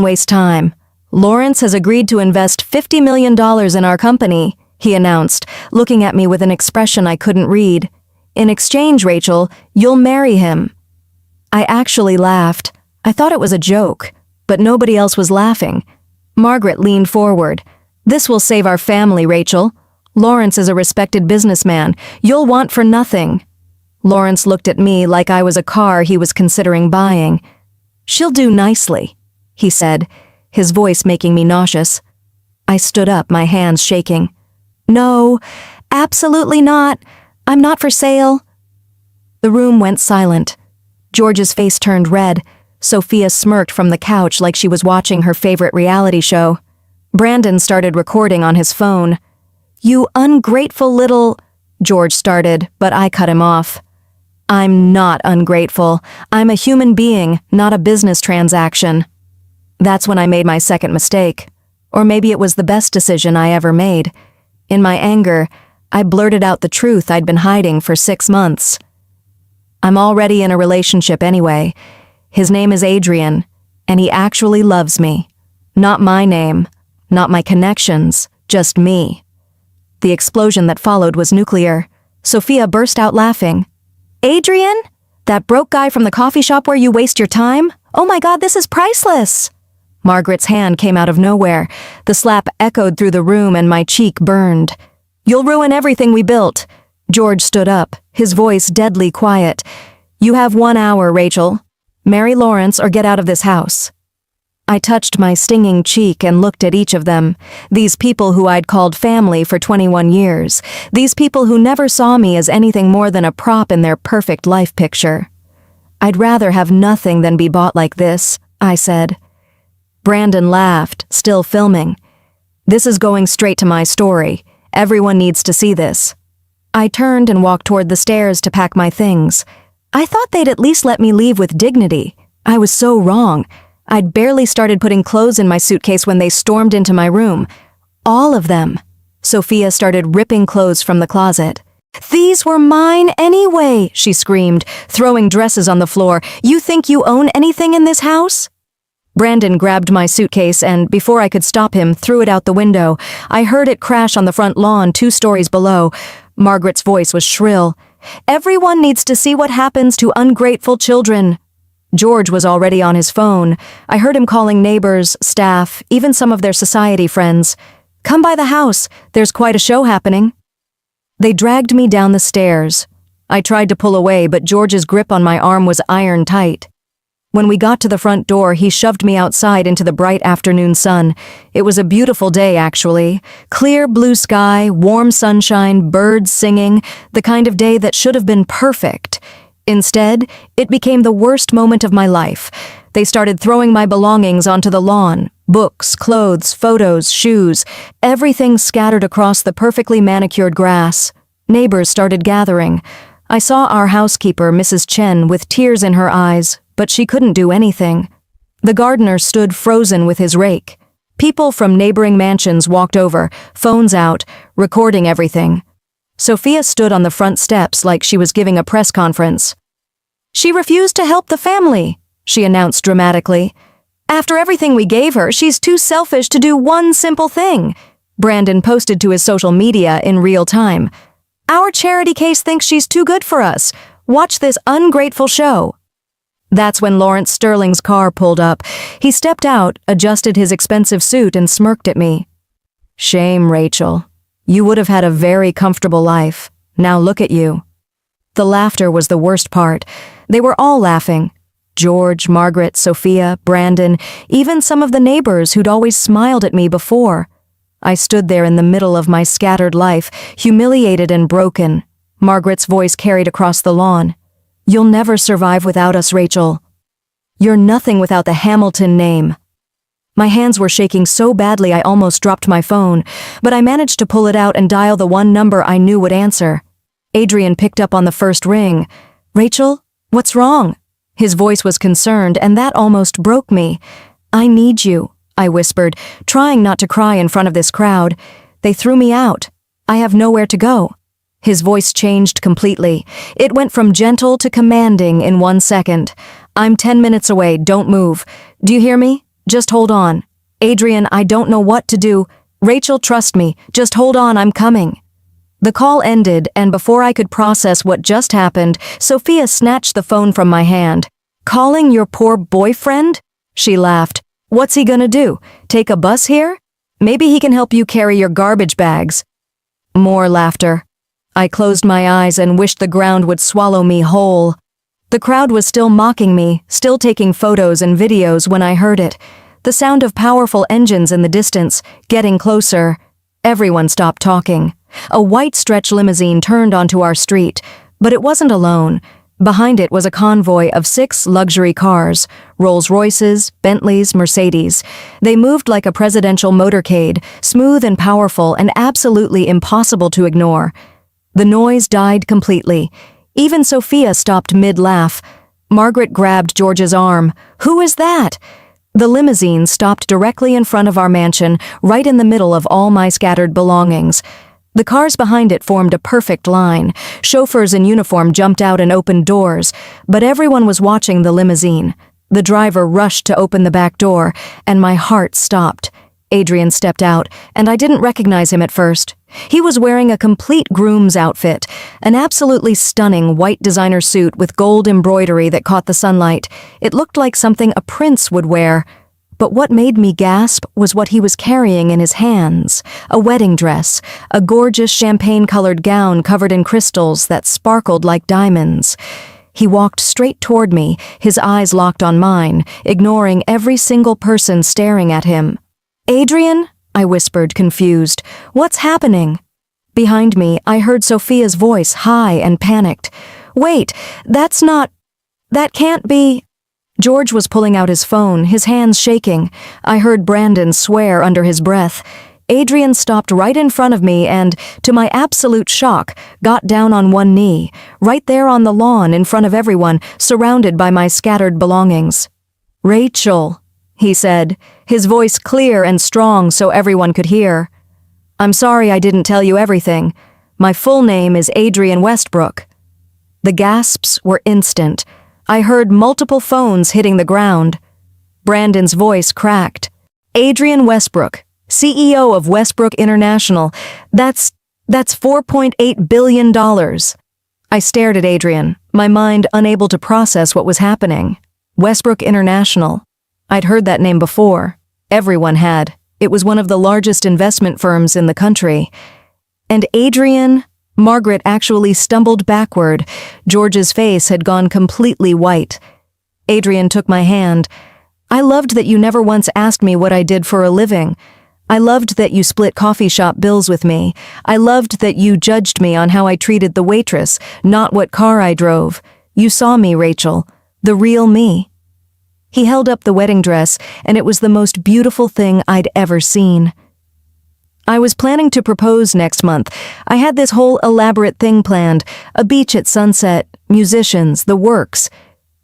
Waste time. Lawrence has agreed to invest $50 million in our company, he announced, looking at me with an expression I couldn't read. In exchange, Rachel, you'll marry him. I actually laughed. I thought it was a joke, but nobody else was laughing. Margaret leaned forward. This will save our family, Rachel. Lawrence is a respected businessman. You'll want for nothing. Lawrence looked at me like I was a car he was considering buying. She'll do nicely, he said, his voice making me nauseous. I stood up, my hands shaking. No, absolutely not. I'm not for sale. The room went silent. George's face turned red. Sophia smirked from the couch like she was watching her favorite reality show. Brandon started recording on his phone. You ungrateful little... George started, but I cut him off. I'm not ungrateful. I'm a human being, not a business transaction. That's when I made my second mistake. Or maybe it was the best decision I ever made. In my anger, I blurted out the truth I'd been hiding for 6 months. I'm already in a relationship anyway. His name is Adrian, and he actually loves me. Not my name, not my connections, just me. The explosion that followed was nuclear. Sophia burst out laughing. Adrian? That broke guy from the coffee shop where you waste your time? Oh my God, this is priceless! Margaret's hand came out of nowhere. The slap echoed through the room and my cheek burned. You'll ruin everything we built. George stood up, his voice deadly quiet. You have 1 hour, Rachel. Marry Lawrence or get out of this house. I touched my stinging cheek and looked at each of them. These people who I'd called family for 21 years. These people who never saw me as anything more than a prop in their perfect life picture. I'd rather have nothing than be bought like this, I said. Brandon laughed, still filming. This is going straight to my story. Everyone needs to see this. I turned and walked toward the stairs to pack my things. I thought they'd at least let me leave with dignity. I was so wrong. I'd barely started putting clothes in my suitcase when they stormed into my room. All of them. Sophia started ripping clothes from the closet. These were mine anyway, she screamed, throwing dresses on the floor. You think you own anything in this house? Brandon grabbed my suitcase and, before I could stop him, threw it out the window. I heard it crash on the front lawn 2 stories below. Margaret's voice was shrill. Everyone needs to see what happens to ungrateful children. George was already on his phone. I heard him calling neighbors, staff, even some of their society friends. Come by the house. There's quite a show happening. They dragged me down the stairs. I tried to pull away, but George's grip on my arm was iron tight. When we got to the front door, he shoved me outside into the bright afternoon sun. It was a beautiful day, actually. Clear blue sky, warm sunshine, birds singing, the kind of day that should have been perfect. Instead, it became the worst moment of my life. They started throwing my belongings onto the lawn. Books, clothes, photos, shoes, everything scattered across the perfectly manicured grass. Neighbors started gathering. I saw our housekeeper, Mrs. Chen, with tears in her eyes, but she couldn't do anything. The gardener stood frozen with his rake. People from neighboring mansions walked over, phones out, recording everything. Sophia stood on the front steps like she was giving a press conference. She refused to help the family, she announced dramatically. After everything we gave her, she's too selfish to do one simple thing. Brandon posted to his social media in real time. Our charity case thinks she's too good for us. Watch this ungrateful show. That's when Lawrence Sterling's car pulled up. He stepped out, adjusted his expensive suit, and smirked at me. Shame, Rachel. You would have had a very comfortable life. Now look at you. The laughter was the worst part. They were all laughing. George, Margaret, Sophia, Brandon, even some of the neighbors who'd always smiled at me before. I stood there in the middle of my scattered life, humiliated and broken. Margaret's voice carried across the lawn. You'll never survive without us, Rachel. You're nothing without the Hamilton name. My hands were shaking so badly I almost dropped my phone, but I managed to pull it out and dial the one number I knew would answer. Adrian picked up on the first ring. Rachel, what's wrong? His voice was concerned, and that almost broke me. I need you, I whispered, trying not to cry in front of this crowd. They threw me out. I have nowhere to go. His voice changed completely. It went from gentle to commanding in 1 second. I'm 10 minutes away, don't move. Do you hear me? Just hold on. Adrian, I don't know what to do. Rachel, trust me. Just hold on, I'm coming. The call ended, and before I could process what just happened, Sophia snatched the phone from my hand. Calling your poor boyfriend? She laughed. What's he gonna do? Take a bus here? Maybe he can help you carry your garbage bags. More laughter. I closed my eyes and wished the ground would swallow me whole. The crowd was still mocking me, still taking photos and videos when I heard it. The sound of powerful engines in the distance, getting closer. Everyone stopped talking. A white stretch limousine turned onto our street, but it wasn't alone. Behind it was a convoy of 6 luxury cars, Rolls-Royces, Bentleys, Mercedes. They moved like a presidential motorcade, smooth and powerful and absolutely impossible to ignore. The noise died completely. Even Sophia stopped mid-laugh. Margaret grabbed George's arm. Who is that? The limousine stopped directly in front of our mansion, right in the middle of all my scattered belongings. The cars behind it formed a perfect line. Chauffeurs in uniform jumped out and opened doors, but everyone was watching the limousine. The driver rushed to open the back door, and my heart stopped. Adrian stepped out, and I didn't recognize him at first. He was wearing a complete groom's outfit, an absolutely stunning white designer suit with gold embroidery that caught the sunlight. It looked like something a prince would wear. But what made me gasp was what he was carrying in his hands. A wedding dress, a gorgeous champagne-colored gown covered in crystals that sparkled like diamonds. He walked straight toward me, his eyes locked on mine, ignoring every single person staring at him. Adrian? I whispered, confused. What's happening? Behind me, I heard Sophia's voice, high and panicked. Wait, that can't be... George was pulling out his phone, his hands shaking. I heard Brandon swear under his breath. Adrian stopped right in front of me and, to my absolute shock, got down on one knee, right there on the lawn in front of everyone, surrounded by my scattered belongings. Rachel, he said, his voice clear and strong so everyone could hear. I'm sorry I didn't tell you everything. My full name is Adrian Westbrook. The gasps were instant. I heard multiple phones hitting the ground. Brandon's voice cracked. Adrian Westbrook, CEO of Westbrook International. That's $4.8 billion. I stared at Adrian, my mind unable to process what was happening. Westbrook International. I'd heard that name before. Everyone had. It was one of the largest investment firms in the country. And Adrian... Margaret actually stumbled backward. George's face had gone completely white. Adrian took my hand. I loved that you never once asked me what I did for a living. I loved that you split coffee shop bills with me. I loved that you judged me on how I treated the waitress, not what car I drove. You saw me, Rachel. The real me. He held up the wedding dress, and it was the most beautiful thing I'd ever seen. I was planning to propose next month. I had this whole elaborate thing planned, a beach at sunset, musicians, the works.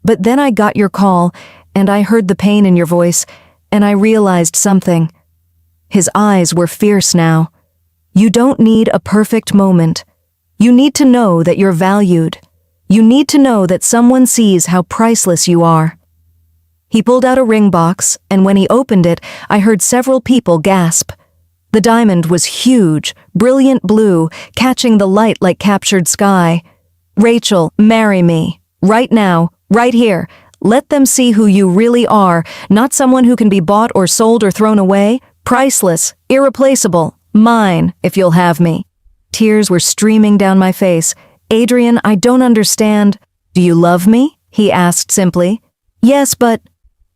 But then I got your call, and I heard the pain in your voice, and I realized something. His eyes were fierce now. You don't need a perfect moment. You need to know that you're valued. You need to know that someone sees how priceless you are. He pulled out a ring box, and when he opened it, I heard several people gasp. The diamond was huge, brilliant blue, catching the light like captured sky. Rachel, marry me. Right now, right here. Let them see who you really are, not someone who can be bought or sold or thrown away. Priceless, irreplaceable, mine, if you'll have me. Tears were streaming down my face. Adrian, I don't understand. Do you love me? He asked simply. Yes, but...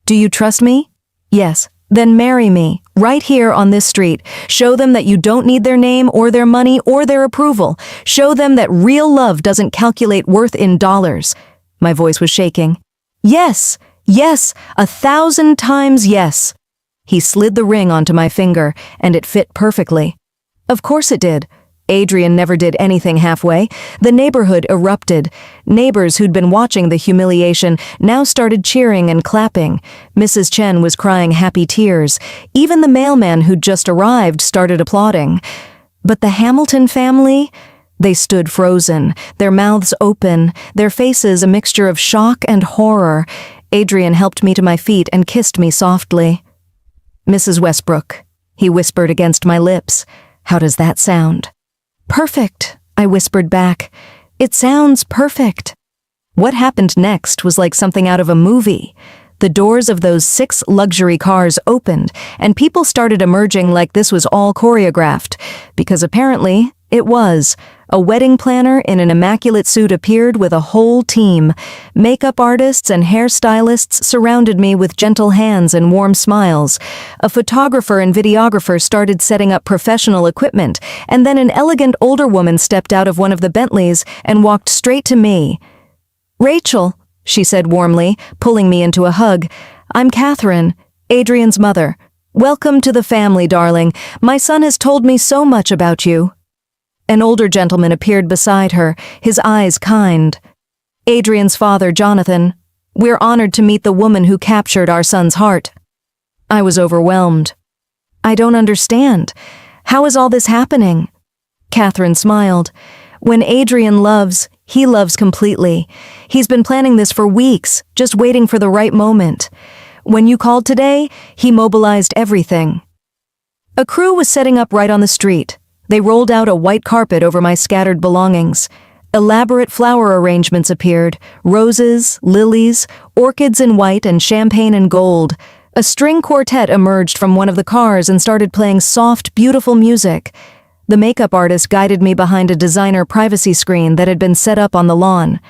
Do you trust me? Yes. Then marry me, right here on this street. Show them that you don't need their name or their money or their approval. Show them that real love doesn't calculate worth in dollars. My voice was shaking. Yes, yes, 1,000 times yes. He slid the ring onto my finger, and it fit perfectly. Of course it did. Adrian never did anything halfway. The neighborhood erupted. Neighbors who'd been watching the humiliation now started cheering and clapping. Mrs. Chen was crying happy tears. Even the mailman who'd just arrived started applauding. But the Hamilton family? They stood frozen, their mouths open, their faces a mixture of shock and horror. Adrian helped me to my feet and kissed me softly. Mrs. Westbrook, he whispered against my lips. How does that sound? Perfect, I whispered back. It sounds perfect. What happened next was like something out of a movie. The doors of those 6 luxury cars opened, and people started emerging like this was all choreographed, because apparently it was. A wedding planner in an immaculate suit appeared with a whole team. Makeup artists and hairstylists surrounded me with gentle hands and warm smiles. A photographer and videographer started setting up professional equipment, and then an elegant older woman stepped out of one of the Bentleys and walked straight to me. "Rachel," she said warmly, pulling me into a hug. "I'm Catherine, Adrian's mother. Welcome to the family, darling. My son has told me so much about you." An older gentleman appeared beside her, his eyes kind. "Adrian's father, Jonathan. We're honored to meet the woman who captured our son's heart." I was overwhelmed. "I don't understand. How is all this happening?" Catherine smiled. "When Adrian loves, he loves completely. He's been planning this for weeks, just waiting for the right moment. When you called today, he mobilized everything." A crew was setting up right on the street. They rolled out a white carpet over my scattered belongings. Elaborate flower arrangements appeared, roses, lilies, orchids in white and champagne in gold. A string quartet emerged from one of the cars and started playing soft, beautiful music. The makeup artist guided me behind a designer privacy screen that had been set up on the lawn.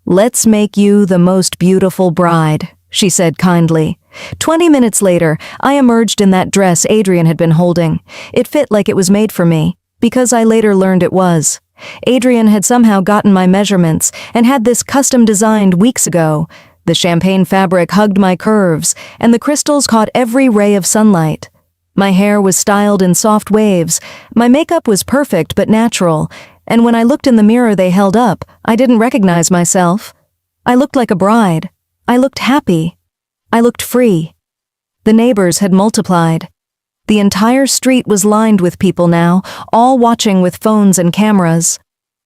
"Let's make you the most beautiful bride," she said kindly. 20 minutes later, I emerged in that dress Adrian had been holding. It fit like it was made for me, because I later learned it was. Adrian had somehow gotten my measurements and had this custom designed weeks ago. The champagne fabric hugged my curves, and the crystals caught every ray of sunlight. My hair was styled in soft waves. My makeup was perfect but natural, and when I looked in the mirror they held up, I didn't recognize myself. I looked like a bride. I looked happy. I looked free. The neighbors had multiplied. The entire street was lined with people now, all watching with phones and cameras.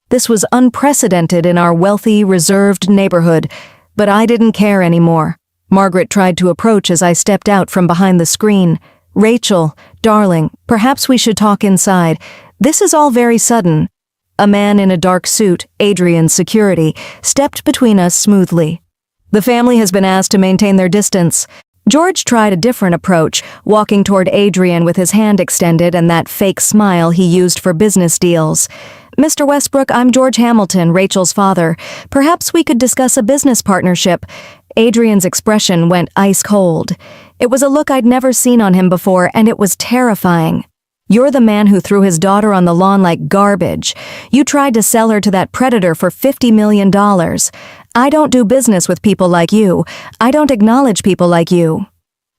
This was unprecedented in our wealthy, reserved neighborhood, but I didn't care anymore. Margaret tried to approach as I stepped out from behind the screen. "Rachel, darling, perhaps we should talk inside. This is all very sudden." A man in a dark suit, Adrian's security, stepped between us smoothly. "The family has been asked to maintain their distance." George tried a different approach, walking toward Adrian with his hand extended and that fake smile he used for business deals. "Mr. Westbrook, I'm George Hamilton, Rachel's father. Perhaps we could discuss a business partnership." Adrian's expression went ice cold. It was a look I'd never seen on him before, and it was terrifying. "You're the man who threw his daughter on the lawn like garbage. You tried to sell her to that predator for $50 million. I don't do business with people like you. I don't acknowledge people like you."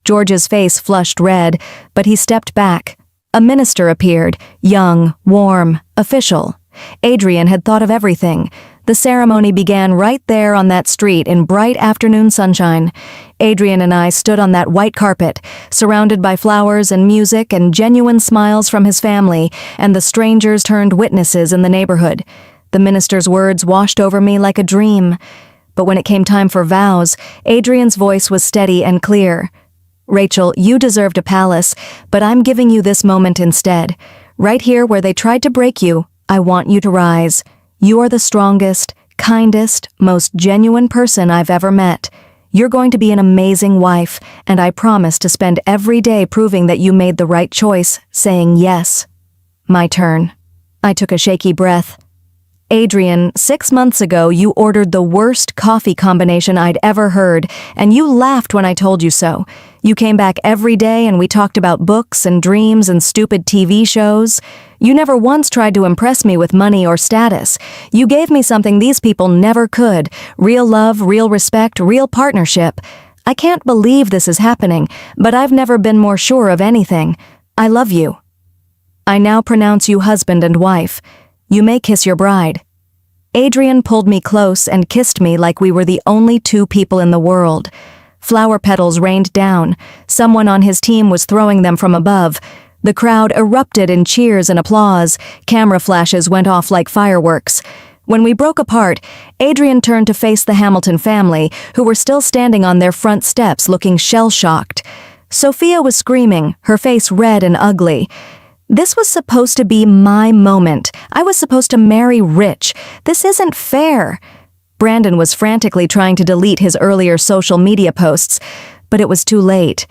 George's face flushed red, but he stepped back. A minister appeared, young, warm, official. Adrian had thought of everything. The ceremony began right there on that street in bright afternoon sunshine. Adrian and I stood on that white carpet, surrounded by flowers and music and genuine smiles from his family, and the strangers turned witnesses in the neighborhood. The minister's words washed over me like a dream. But when it came time for vows, Adrian's voice was steady and clear. "Rachel, you deserved a palace, but I'm giving you this moment instead. Right here where they tried to break you, I want you to rise. You are the strongest, kindest, most genuine person I've ever met. You're going to be an amazing wife, and I promise to spend every day proving that you made the right choice, saying yes." My turn. I took a shaky breath. "Adrian, 6 months ago you ordered the worst coffee combination I'd ever heard, and you laughed when I told you so. You came back every day and we talked about books and dreams and stupid TV shows. You never once tried to impress me with money or status. You gave me something these people never could: real love, real respect, real partnership. I can't believe this is happening, but I've never been more sure of anything. I love you. I now pronounce you husband and wife. You may kiss your bride." Adrian pulled me close and kissed me like we were the only 2 people in the world. Flower petals rained down. Someone on his team was throwing them from above. The crowd erupted in cheers and applause. Camera flashes went off like fireworks. When we broke apart, Adrian turned to face the Hamilton family, who were still standing on their front steps looking shell-shocked. Sophia was screaming, her face red and ugly. This was supposed to be my moment. I was supposed to marry rich. This isn't fair. Brandon was frantically trying to delete his earlier social media posts, but it was too late.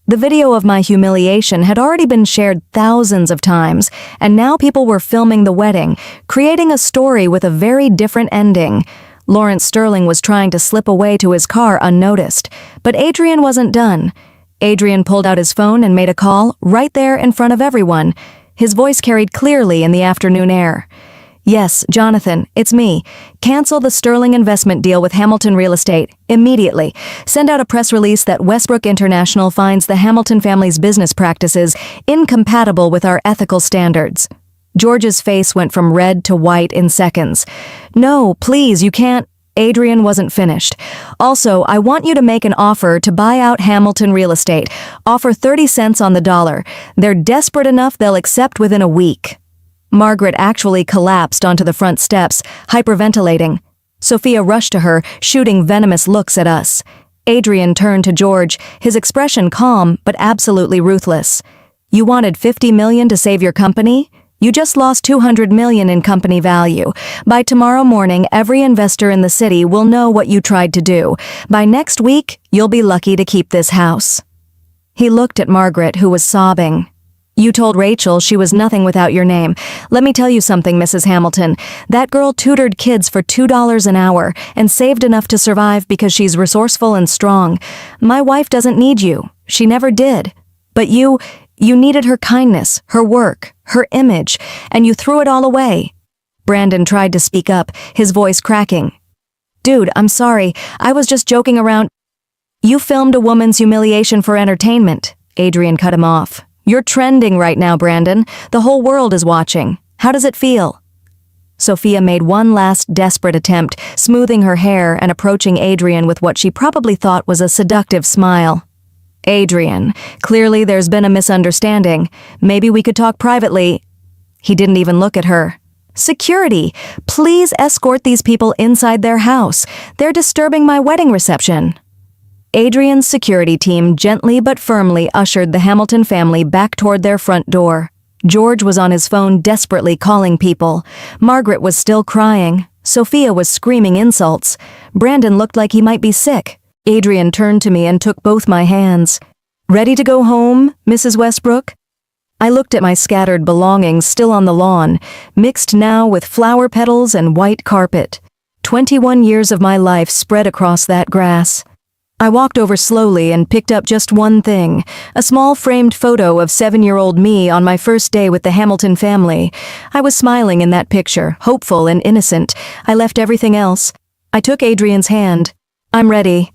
The video of my humiliation had already been shared thousands of times, and now people were filming the wedding, creating a story with a very different ending. Lawrence Sterling was trying to slip away to his car unnoticed, but Adrian wasn't done. Adrian pulled out his phone and made a call right there in front of everyone. His voice carried clearly in the afternoon air. "Yes, Jonathan, it's me. Cancel the Sterling investment deal with Hamilton Real Estate, immediately. Send out a press release that Westbrook International finds the Hamilton family's business practices incompatible with our ethical standards." George's face went from red to white in seconds. "No, please, you can't." Adrian wasn't finished. "Also, I want you to make an offer to buy out Hamilton Real Estate. Offer 30 cents on the dollar. They're desperate enough they'll accept within a week." Margaret actually collapsed onto the front steps, hyperventilating. Sophia rushed to her, shooting venomous looks at us. Adrian turned to George, his expression calm but absolutely ruthless. "You wanted $50 million to save your company? You just lost $200 million in company value. By tomorrow morning, every investor in the city will know what you tried to do. By next week, you'll be lucky to keep this house." He looked at Margaret, who was sobbing. "You told Rachel she was nothing without your name. Let me tell you something, Mrs. Hamilton. That girl tutored kids for $2 an hour and saved enough to survive because she's resourceful and strong. My wife doesn't need you. She never did. But you needed her kindness, her work, her image, and you threw it all away." Brandon tried to speak up, his voice cracking. "Dude, I'm sorry. I was just joking around." "You filmed a woman's humiliation for entertainment." Adrian cut him off. "You're trending right now, Brandon. The whole world is watching. How does it feel?" Sophia made one last desperate attempt, smoothing her hair and approaching Adrian with what she probably thought was a seductive smile. "Adrian, clearly there's been a misunderstanding. Maybe we could talk privately." He didn't even look at her. "Security, please escort these people inside their house. They're disturbing my wedding reception." Adrian's security team gently but firmly ushered the Hamilton family back toward their front door. George was on his phone desperately calling people. Margaret was still crying. Sophia was screaming insults. Brandon looked like he might be sick. Adrian turned to me and took both my hands. "Ready to go home, Mrs. Westbrook?" I looked at my scattered belongings still on the lawn, mixed now with flower petals and white carpet. 21 years of my life spread across that grass. I walked over slowly and picked up just one thing, a small framed photo of 7-year-old me on my first day with the Hamilton family. I was smiling in that picture, hopeful and innocent. I left everything else. I took Adrian's hand. "I'm ready."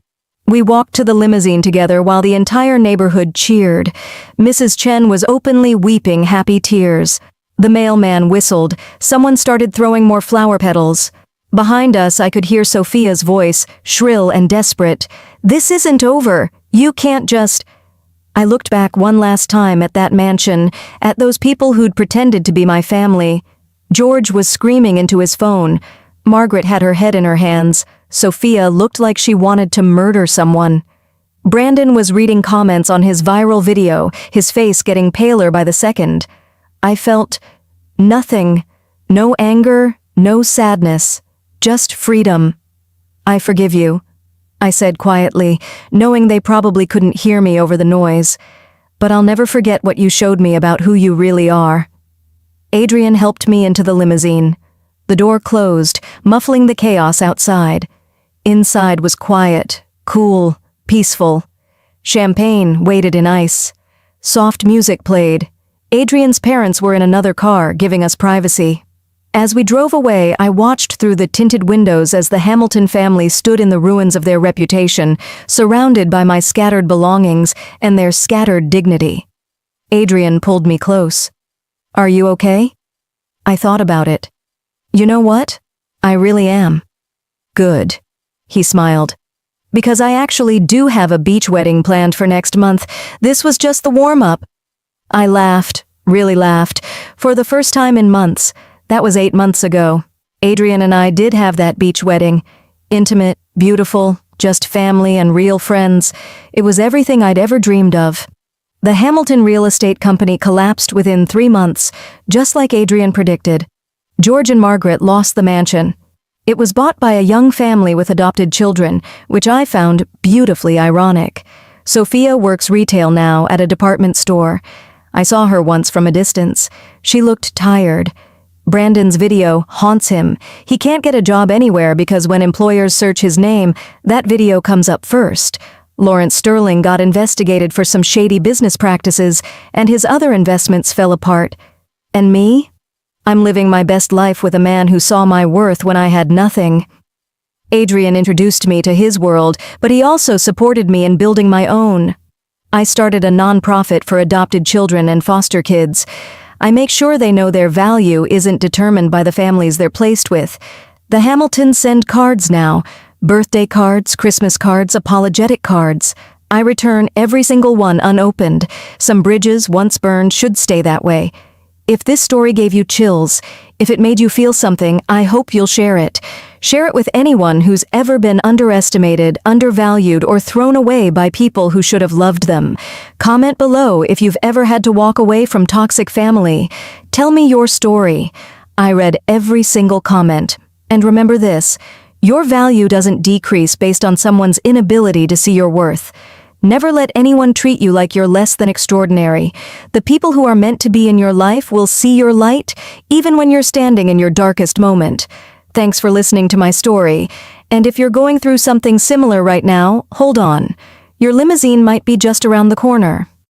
We walked to the limousine together while the entire neighborhood cheered. Mrs. Chen was openly weeping happy tears. The mailman whistled. Someone started throwing more flower petals. Behind us, I could hear Sophia's voice, shrill and desperate. "This isn't over. You can't just—" I looked back one last time at that mansion, at those people who'd pretended to be my family. George was screaming into his phone. Margaret had her head in her hands. Sophia looked like she wanted to murder someone. Brandon was reading comments on his viral video, his face getting paler by the second. I felt nothing. No anger, no sadness. Just freedom. "I forgive you," I said quietly, knowing they probably couldn't hear me over the noise. "But I'll never forget what you showed me about who you really are." Adrian helped me into the limousine. The door closed, muffling the chaos outside. Inside was quiet, cool, peaceful. Champagne waited in ice. Soft music played. Adrian's parents were in another car, giving us privacy. As we drove away, I watched through the tinted windows as the Hamilton family stood in the ruins of their reputation, surrounded by my scattered belongings and their scattered dignity. Adrian pulled me close. "Are you okay?" I thought about it. "You know what? I really am." "Good," he smiled. "Because I actually do have a beach wedding planned for next month. This was just the warm-up." I laughed, really laughed, for the first time in months. That was 8 months ago. Adrian and I did have that beach wedding. Intimate, beautiful, just family and real friends. It was everything I'd ever dreamed of. The Hamilton real estate company collapsed within 3 months, just like Adrian predicted. George and Margaret lost the mansion. It was bought by a young family with adopted children, which I found beautifully ironic. Sophia works retail now at a department store. I saw her once from a distance. She looked tired. Brandon's video haunts him. He can't get a job anywhere because when employers search his name, that video comes up first. Lawrence Sterling got investigated for some shady business practices, and his other investments fell apart. And me? I'm living my best life with a man who saw my worth when I had nothing. Adrian introduced me to his world, but he also supported me in building my own. I started a nonprofit for adopted children and foster kids. I make sure they know their value isn't determined by the families they're placed with. The Hamiltons send cards now. Birthday cards, Christmas cards, apologetic cards. I return every single one unopened. Some bridges, once burned, should stay that way. If this story gave you chills, if it made you feel something, I hope you'll share it. Share it with anyone who's ever been underestimated, undervalued, or thrown away by people who should have loved them. Comment below if you've ever had to walk away from toxic family. Tell me your story. I read every single comment. And remember this, your value doesn't decrease based on someone's inability to see your worth. Never let anyone treat you like you're less than extraordinary. The people who are meant to be in your life will see your light, even when you're standing in your darkest moment. Thanks for listening to my story. And if you're going through something similar right now, hold on. Your limousine might be just around the corner.